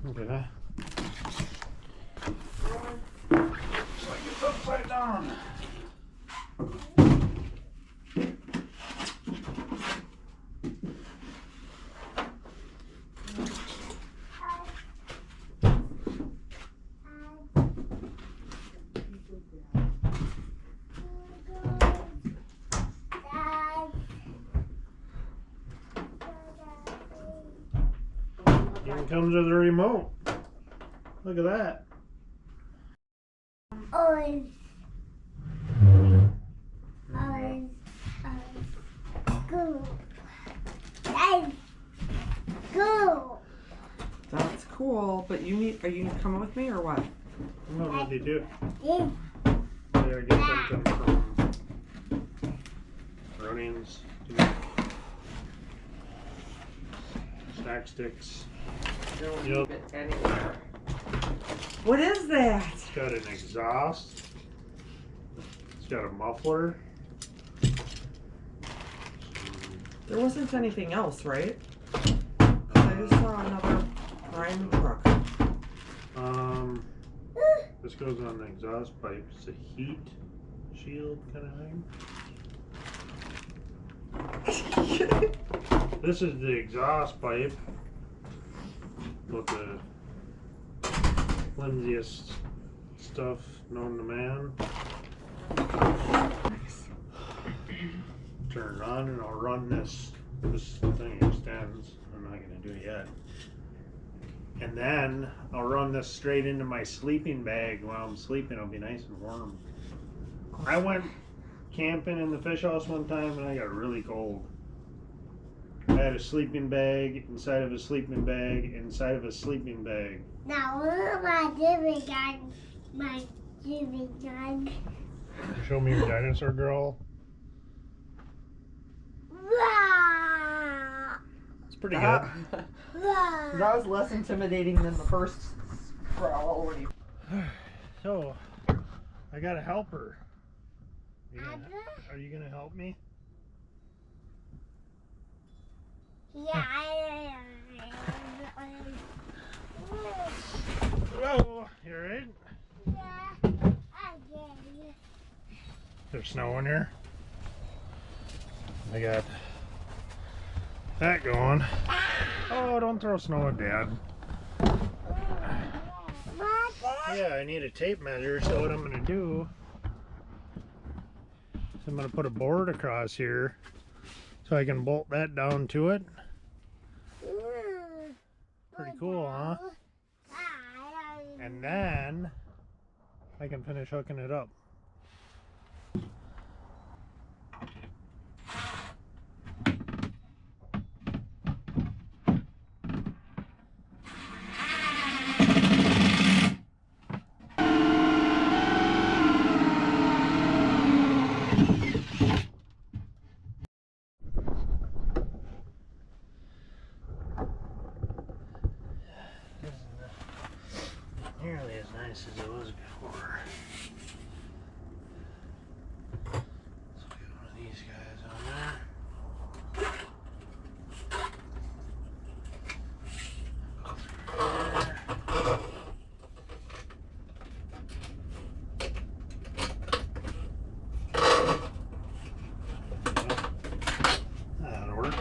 Okay. Looks like it's upside down. Even comes with a remote. Look at that. Orange. Orange. Go. Go. That's cool, but are you coming with me or what? What did you do? Yeah. There, get something from Runnings. Snack sticks. Don't Yep. leave it anywhere. What is that? It's got an exhaust. It's got a muffler. There wasn't anything else, right? I just saw another prime truck. This goes on the exhaust pipe. It's a heat shield kind of thing. This is the exhaust pipe with the flimsiest stuff known to man. Nice. Turn it on and I'll run this. This thing extends. I'm not gonna do it yet. And then I'll run this straight into my sleeping bag while I'm sleeping. It'll be nice and warm. I went camping in the fish house one time and I got really cold. I had a sleeping bag inside of a sleeping bag inside of a sleeping bag. Now look at my Jimmy gun. My Jimmy gun. Show me your dinosaur girl. It's pretty good. That was less intimidating than the first growl when you... So, I got a helper. Are you gonna help me? Yeah. Hello, you alright? Yeah. Okay. There's snow in here. I got that going. Oh, don't throw snow at Dad. Yeah, I need a tape measure, so what I'm gonna do is I'm gonna put a board across here so I can bolt that down to it. Pretty cool, huh? And then I can finish hooking it up. Nearly as nice as it was before. Let's get one of these guys on there. That'll work.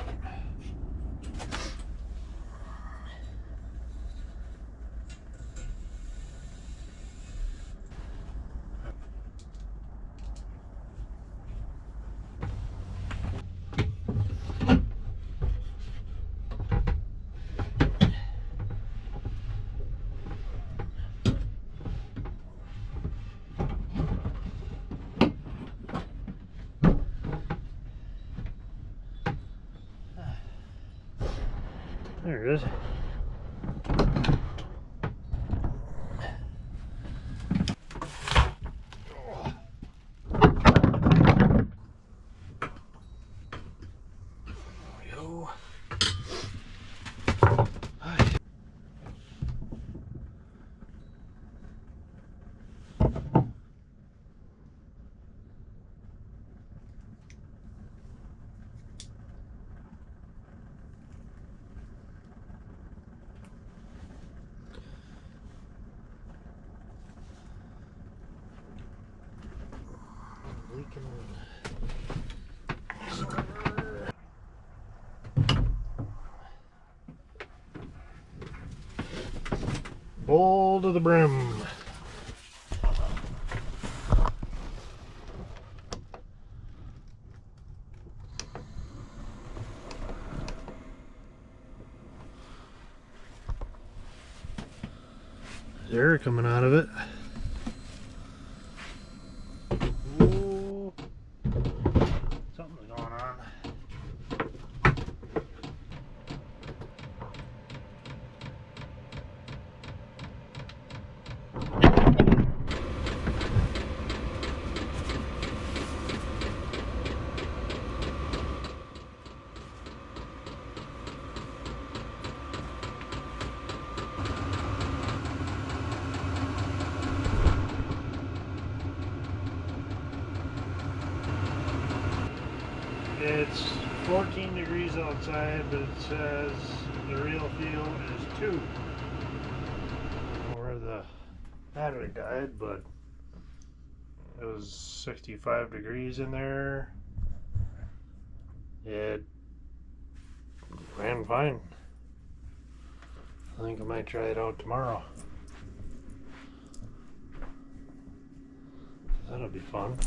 There it is. Full to the brim. Air coming out of it. Ooh. Something's going on. It's 14 degrees outside, but it says the real feel is 2. Where the battery died, but it was 65 degrees in there. It ran fine. I think I might try it out tomorrow. That'll be fun.